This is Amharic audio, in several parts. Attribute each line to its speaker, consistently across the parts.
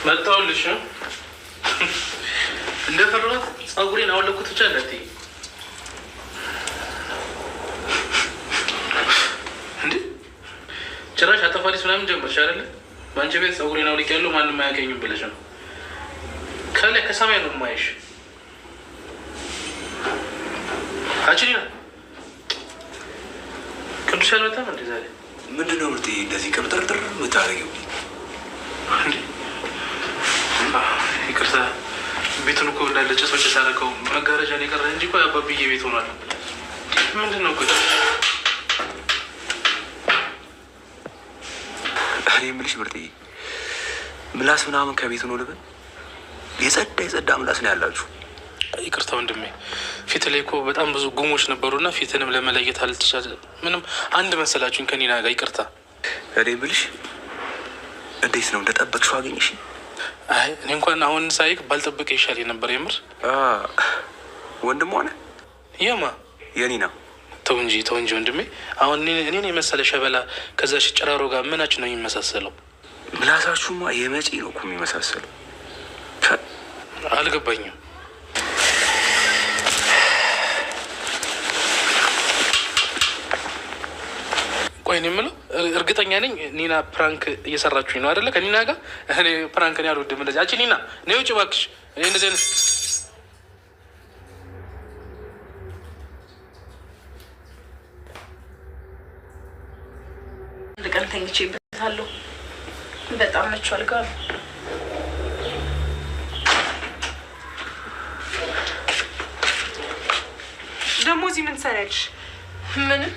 Speaker 1: መጣሁልሽ። እንደፈራሁት ፀጉሬን አወለኩት ብቻ እንዳትዪ እንዴ። ጭራሽ አጠፋሪስ ምናምን ጀመርሽ አይደለ? በአንቺ ቤት ፀጉሬን አውልቄያለሁ ማንም አያገኙም ብለሽ ነው። ከላይ ከሰማይ ነው የማይሽ። አችኒ ቅዱስ ያልመጣም እንዴ ዛሬ?
Speaker 2: ምንድን ነው ምርጥ እንደዚህ ቅብጥርጥር የምታደርጊው?
Speaker 1: ይቅርታ ቤቱን እኮ እንዳለ ጭስ በጭስ ያደረገው መጋረጃ ነው የቀረ እንጂ እኮ አባብዬ ቤት ሆኗል። ምንድን ነው?
Speaker 2: እኔ የምልሽ ምርጥዬ ምላስ ምናምን ከቤት ነው ልበል? የጸዳ ምላስ ነው ያላችሁ?
Speaker 1: ይቅርታ ወንድሜ፣ ፊት ላይ እኮ በጣም ብዙ ጉሞች ነበሩና ፊትንም ለመለየት አልተቻለ። ምንም አንድ መሰላችሁኝ ከኒና ጋር። ይቅርታ።
Speaker 2: እኔ የምልሽ እንዴት ነው እንደጠበቅሽው አገኘሽ?
Speaker 1: አይ እኔ እንኳን አሁን ሳይቅ ባልጠበቀ ይሻል ነበር የምር።
Speaker 2: ወንድም ሆነ
Speaker 1: የማ
Speaker 2: የኒና?
Speaker 1: ተው እንጂ ወንድሜ። አሁን እኔን የመሰለ ሸበላ ከዛሽ ጭራሮ ጋር ምናችን ነው የሚመሳሰለው?
Speaker 2: ምላሳችሁማ የመጪ ነው እኮ የሚመሳሰለው።
Speaker 1: አልገባኝም። ቆይ እኔ የምለው እርግጠኛ ነኝ ኒና ፕራንክ እየሰራችሁኝ ነው አይደለ? ከኒና ጋር እኔ ፕራንክ ነው ያልወድም እንደዚህ። አንቺ ኒና ነይ ውጭ እባክሽ። እኔ እንደዚህ አይነት
Speaker 3: አንድ ቀን ተኝቼበታለሁ። በጣም መችዋል ጋር
Speaker 4: ደግሞ እዚህ ምን ትሰሪያለሽ?
Speaker 3: ምንም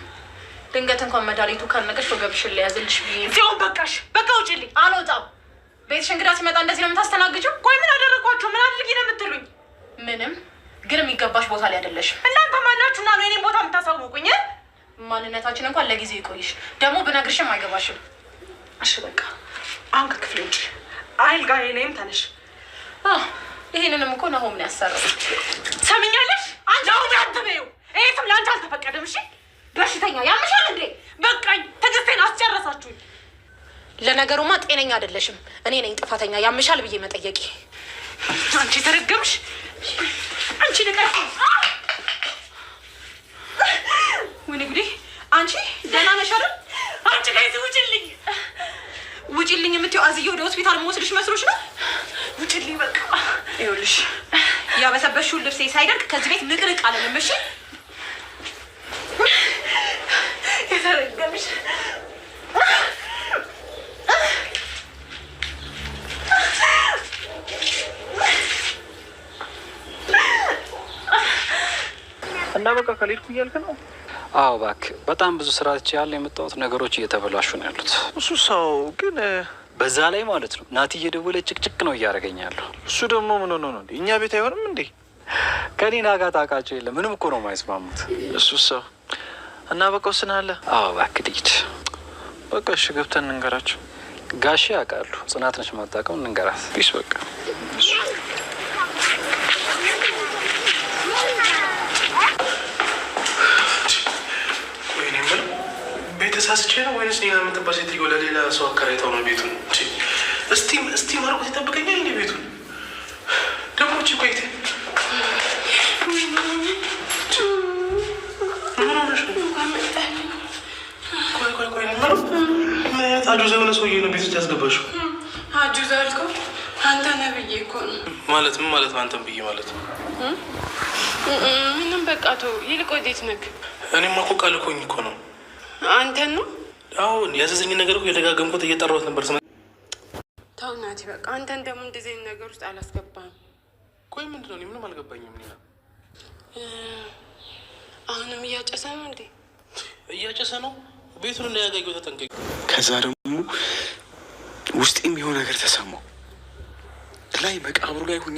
Speaker 3: ድንገት እንኳን መድኃኒቱ ካልነቀሽ ወገብሽን ሊያዝልሽ ብዬ
Speaker 4: ሲሆን በቃ ውጭልኝ።
Speaker 3: አልወጣም። ቤትሽ እንግዳ ሲመጣ እንደዚህ ነው የምታስተናግጂው?
Speaker 4: ቆይ ምን አደረጓቸው? ምን አድርጊ ነው የምትሉኝ?
Speaker 3: ምንም፣ ግን የሚገባሽ ቦታ ላይ አይደለሽም።
Speaker 4: እናንተ ማናችሁና ነው የኔን ቦታ የምታሳውቁኝ?
Speaker 3: ማንነታችን እንኳን ለጊዜ ይቆይሽ። ደግሞ ብነግርሽም አይገባሽም።
Speaker 4: እሺ በቃ አሁን ከክፍሌ ውጭ። አይል ጋር ላይም ተነሽ።
Speaker 3: ይሄንንም እኮ ናሆም ነው ያሰራው።
Speaker 4: ሰምኛለሽ? አንቺ አትበይው። ይሄ ስም ለአንቺ አልተፈቀደም። እሺ በሽተኛ ያምሻል እንዴ? በቃኝ፣ ትዕግስቴን አስጨረሳችሁኝ።
Speaker 3: ለነገሩማ ጤነኛ አይደለሽም። እኔ ነኝ ጥፋተኛ ያምሻል ብዬ መጠየቂ።
Speaker 4: አንቺ ተረገምሽ። አንቺ ንቀት። ወይኔ ጉዴ! አንቺ ደህና ነሽ አይደል? አንቺ ከዚህ ውጭልኝ የምትይው አዝዬ ወደ ሆስፒታል መወስድሽ መስሎሽ ነው? ውጭልኝ በቃ።
Speaker 3: ይኸውልሽ ያበሰበሽውን ልብሴ ሳይደርቅ ከዚህ ቤት ንቅንቅ አለንም። እሺ
Speaker 4: የተረገምሽ።
Speaker 1: እና በቃ ከሌድኩ እያልክ ነው?
Speaker 5: አዎ እባክህ፣ በጣም ብዙ ስራ ያለ የመጣሁት ነገሮች እየተበላሹ ነው ያሉት።
Speaker 1: እሱ ሰው ግን
Speaker 5: በዛ ላይ ማለት ነው ናቲ እየደወለ ጭቅጭቅ ነው እያደረገኝ ያለው።
Speaker 1: እሱ ደግሞ ምን ሆኖ ነው እንዴ? እኛ ቤት አይሆንም እንዴ?
Speaker 5: ከኒና ጋር ታውቃቸው የለም ምንም እኮ ነው የማይስማሙት።
Speaker 1: እሱ ሰው እና በቃ ወስናለ?
Speaker 5: አዎ እባክህ ልሂድ።
Speaker 1: በቃ እሺ ገብተን እንንገራቸው።
Speaker 5: ጋሼ ያውቃሉ፣ ጽናት ነች የማታውቀው፣ እንንገራት።
Speaker 1: ፒስ በቃ እሱ ተሳስቼ ነው ወይንስ ኒና የምትባል ሴትዮ ለሌላ ሰው አከራይተው ነው ቤቱን? እስቲ ማርቆት ይጠብቀኛል እንዴ ቤቱን? ደግሞ እቺ ቆይቴ አጁ ዘመነ ሰውዬ ነው ቤት ውስጥ ያስገባሽው?
Speaker 4: አጁ ዛልከው አንተ ነህ ብዬ እኮ ነው።
Speaker 1: ማለት ምን ማለት ነው? አንተን ብዬ ማለት ነው?
Speaker 4: ምንም በቃ ተው። ይልቅ ወዴት ነህ?
Speaker 1: እኔማ እኮ ቃል እኮኝ እኮ ነው።
Speaker 4: አንተን ነው?
Speaker 1: አሁን ያዘዘኝ ነገር እኮ የደጋገምኩት እየጠራሁት ነበር።
Speaker 4: ተው ናቲ በቃ አንተን ደግሞ እንደዚህ አይነት ነገር ውስጥ አላስገባም።
Speaker 1: ቆይ ምንድን ነው? እኔ ምንም አልገባኝም። ኒና
Speaker 4: አሁንም እያጨሰ ነው እንዴ?
Speaker 1: እያጨሰ ነው። ቤቱን እንዳያጋየው ተጠንቀቂ።
Speaker 2: ከዛ ደግሞ ውስጤም የሆነ ነገር ተሰማው። ላይ መቃብሩ ላይ ሁኜ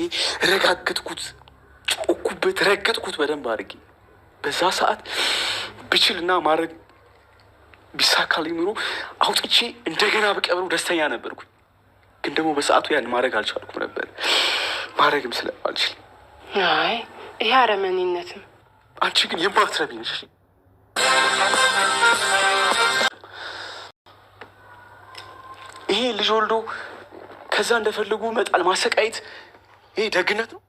Speaker 2: ረጋገጥኩት፣ ጮኩበት፣ ረገጥኩት በደንብ አድርጌ። በዛ ሰዓት ብችልና ማድረግ ቢሳካልኝ ኑሮ አውጥቼ እንደገና በቀብረው ደስተኛ ነበርኩኝ። ግን ደግሞ በሰዓቱ ያን ማድረግ አልቻልኩም ነበር፣ ማድረግም ስለማልችል።
Speaker 4: አይ ይሄ አረመኔነትም።
Speaker 2: አንቺ ግን የማትረቢ ነሽ። ይሄ ልጅ ወልዶ ከዛ እንደፈለጉ መጣል ማሰቃየት ይሄ ደግነት ነው?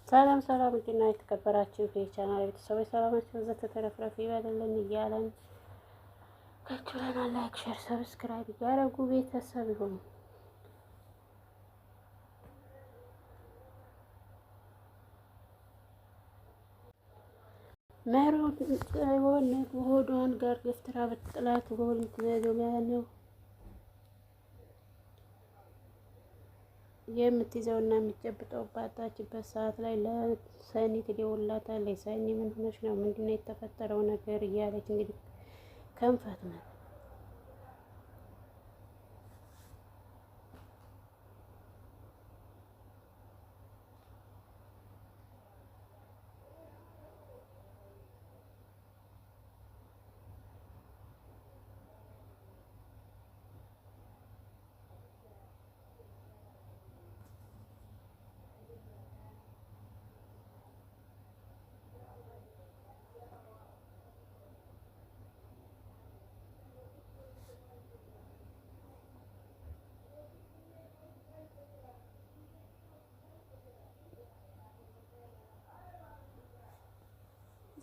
Speaker 6: ሰላም ሰላም፣ ውድና የተከበራችሁ የቻናል ቤተሰቦች ሰላማችሁ ዘተ ተረፍረፍ ይበልልን እያለን ከቻናል ላይክ፣ ሼር፣ ሰብስክራይብ እያደረጉ ቤተሰብ ይሁኑ። መሮን ሆዷን ጋር ገፍትራ በጥላት ሆን ዘዶሚያ ነው የምትይዘውና የምትጨብጠው ባጣችበት ሰዓት ላይ ለሰኒ ትደውልላታለች። ሰኒ ምን ሆነሽ ነው? ምንድነው የተፈጠረው ነገር እያለች እንግዲህ ከንፈት ነው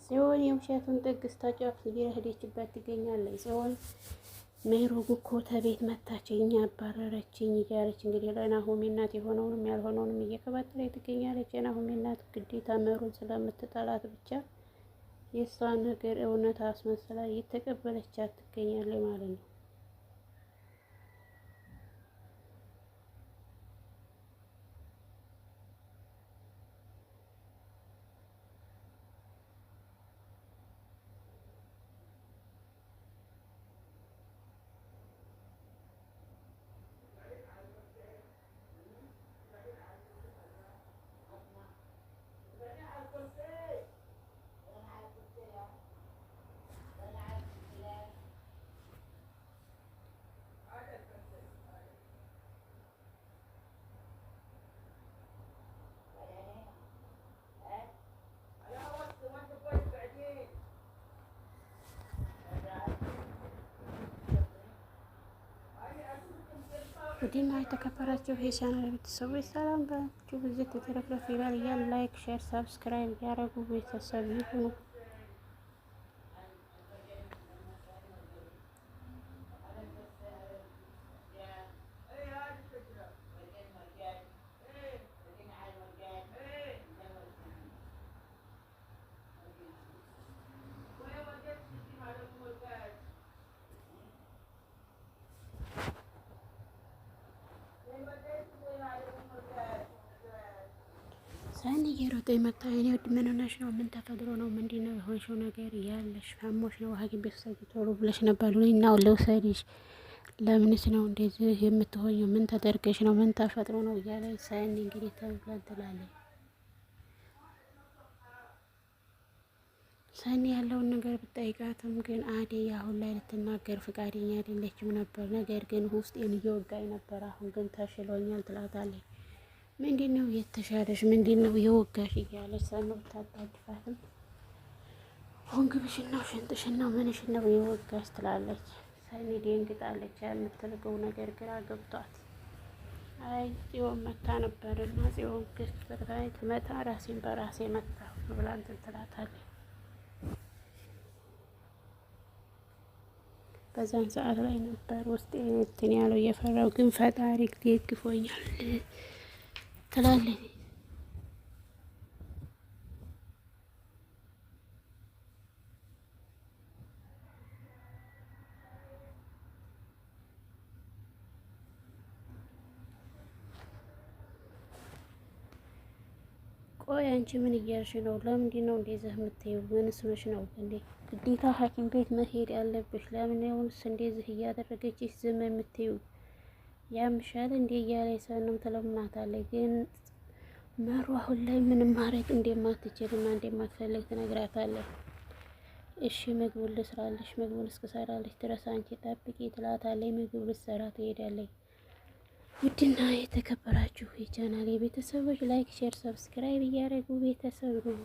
Speaker 6: ጽዮን የውሸቱን ጥግ ስታጫፍ እየሄደችበት ትገኛለች። ጽዮን ሜሮግ እኮ ተቤት መታችኝ አባረረችኝ እያለች እንግዲህ ለናሆሜ እናት የሆነውንም ያልሆነውንም እየከባተለች ትገኛለች። የናሆሜ እናት ግዴታ ሜሮን ስለምትጠላት ብቻ የእሷ ነገር እውነት አስመስላ እየተቀበለቻት ትገኛለች ማለት ነው። ውድና የተከበራችሁ የቻናል ቤተሰቦች ሰላም ባችሁ ብዙ ተተረፍረፍ ይበል እያል ላይክ፣ ሼር፣ ሰብስክራይብ እያደረጉ ቤተሰብ ይሁኑ። ሰኒ እየሮጠ የመጣ የኔ ውድ ምን ሆነሽ ነው? ምን ተፈጥሮ ነው? ምንድን ነው የሆንሽው ነገር? ያለሽ ሀሞሽ ነው? ሐኪም ቤት ውሰጂ ቶሎ ብለሽ ነበር እና ልውሰድሽ። ለምንስ ነው እንደዚህ የምትሆኝው? ምን ተደርገሽ ነው? ምን ተፈጥሮ ነው? እያለች ሰኒ እንግዲህ ተንጠልጥላለች። ሰኒ ያለውን ነገር ብጠይቃትም ግን አደይ አሁን ላይ ልትናገር ፈቃደኛ አይደለችም ነበር። ነገር ግን ውስጤን እየወጋኝ ነበር፣ አሁን ግን ተሽሎኛል ትላታለች። ምንድን ነው የተሻለሽ? ምንድን ነው የወጋሽ? እያለች ሰኒ ብታጣድፋትም ወንግብሽን ነው ሽንጥሽን ነው ምንሽን ነው የወጋሽ ትላለች። ሰኒ ደንግጣለች። የምትልገው ነገር ግራ ገብቷት አይ ጽዮን መታ ነበርና ጽዮን ግስት በታይ ትመታ ራሴን በራሴ መታ ብላ እንትን ትላታለች። በዛን ሰዓት ላይ ነበር ውስጤ እንትን ያለው እየፈራው፣ ግን ፈጣሪ ደግፎኛል ትላለች። ቆይ አንቺ ምን እያልሽ ነው? ለምንድን ነው እንደዚህ የምትይው? ምንስ መች ነው እንዴ? ግዴታ ሐኪም ቤት መሄድ ያለብሽ? ለምን ይሁንስ እንደዚህ እያደረገችሽ ዝም የምትይው? ያምሻል እንዴ? እያለች ሰንም ትለምናታለች። ግን መሩ አሁን ላይ ምንም ማድረግ እንደማትችልና እንደማትፈልግ ትነግራታለች። እሺ ምግቡን ልስራልሽ፣ ምግቡን እስክሰራልሽ ድረስ አንቺ ጠብቂ ትላታለች። ምግብ ልትሰራ ትሄዳለች። ውድና የተከበራችሁ የቻናሌ ቤተሰቦች ላይክ፣ ሼር፣ ሰብስክራይብ እያደረጉ ቤተሰብ ነው።